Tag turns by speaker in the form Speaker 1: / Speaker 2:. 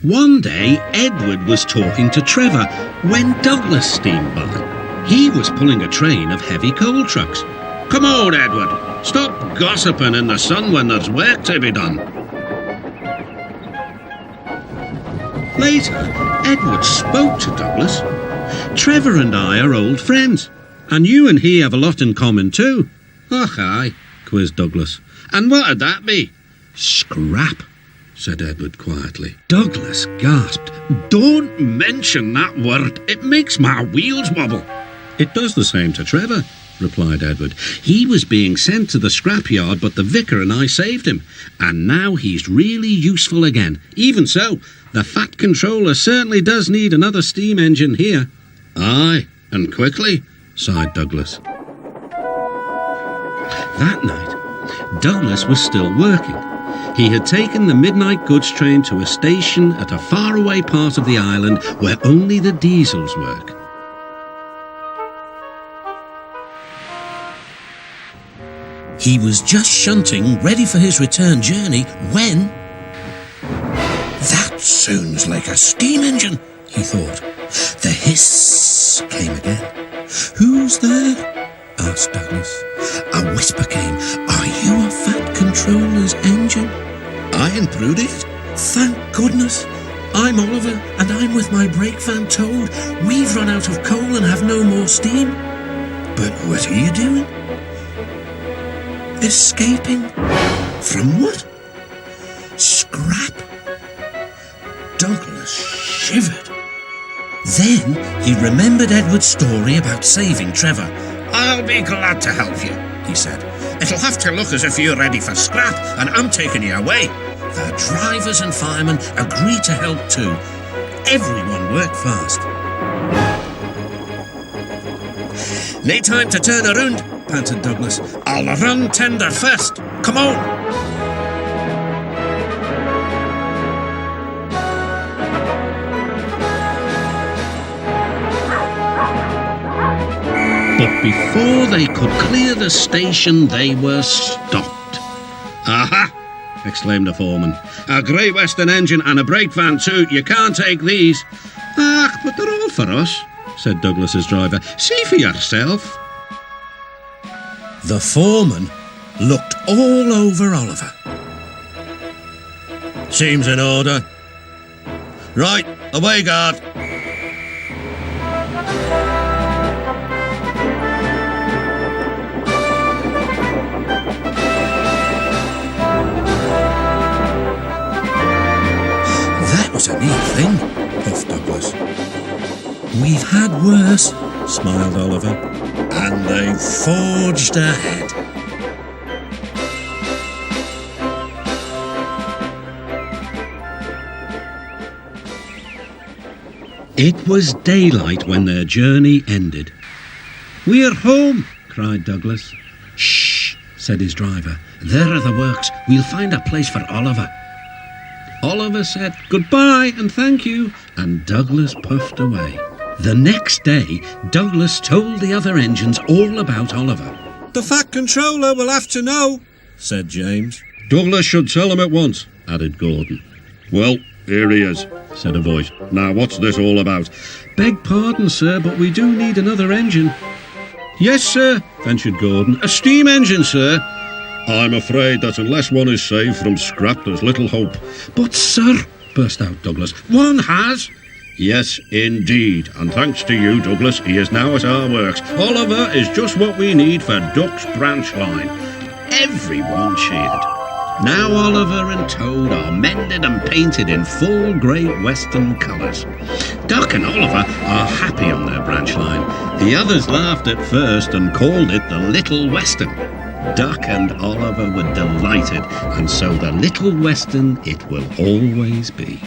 Speaker 1: One day, Edward was talking to Trevor when Douglas steamed by. He was pulling a train of heavy coal trucks. "Come on, Edward. Stop gossiping in the sun when there's work to be done." Later, Edward spoke to Douglas. "Trevor and I are old friends, and you and he have a lot in common too." "Och, aye," quizzed Douglas. "And what'd that be?" "Scrap," said Edward quietly. Douglas gasped. "Don't mention that word. It makes my wheels wobble." "It does the same to Trevor," replied Edward. "He was being sent to the scrapyard, but the vicar and I saved him, and now he's really useful again. Even so, the Fat Controller certainly does need another steam engine here." "Aye, and quickly," sighed Douglas. That night, Douglas was still working. He had taken the midnight goods train to a station at a faraway part of the island where only the diesels work. He was just shunting, ready for his return journey, when... "That sounds like a steam engine," he thought. The hiss came again. "Who's there?" asked Douglas. A whisper came. "Are you a Fat Controller's engine?" "I intruded?" "Thank goodness. I'm Oliver, and I'm with my brake van towed. We've run out of coal and have no more steam." "But what are you doing?" "Escaping." "From what?" "Scrap." Douglas shivered. Then he remembered Edward's story about saving Trevor. "I'll be glad to help you," he said. "It'll have to look as if you're ready for scrap, and I'm taking you away." The drivers and firemen agreed to help too. Everyone worked fast. "Need time to turn around," panted Douglas. "I'll run tender first. Come on." But before they could clear the station, they were stopped. "Aha!" exclaimed the foreman. "A Great Western engine and a brake van too. You can't take these." "Ah, but they're all for us," said Douglas's driver. "See for yourself." The foreman looked all over Oliver. "Seems in order. Right, away, guard." "That was a neat thing," puffed Douglas. "We've had worse," smiled Oliver. And they forged ahead. It was daylight when their journey ended. "We're home," cried Douglas. "Shh," said his driver. "There are the works. We'll find a place for Oliver." Oliver said goodbye and thank you, and Douglas puffed away. The next day, Douglas told the other engines all about Oliver. "The Fat Controller will have to know," said James. "Douglas should tell him at once," added Gordon. "Well, here he is," said a voice. "Now, what's this all about?" "Beg pardon, sir, but we do need another engine." "Yes, sir," ventured Gordon. "A steam engine, sir." "I'm afraid that unless one is saved from scrap, there's little hope." "But, sir," burst out Douglas, "one has." "Yes, indeed, and thanks to you, Douglas, he is now at our works. Oliver is just what we need for Duck's BRANCHLINE." Everyone cheered. Now Oliver and Toad are mended and painted in full Great Western colours. Duck and Oliver are happy on their BRANCHLINE. The others laughed at first and called it the Little Western. Duck and Oliver were delighted, and so the Little Western it will always be.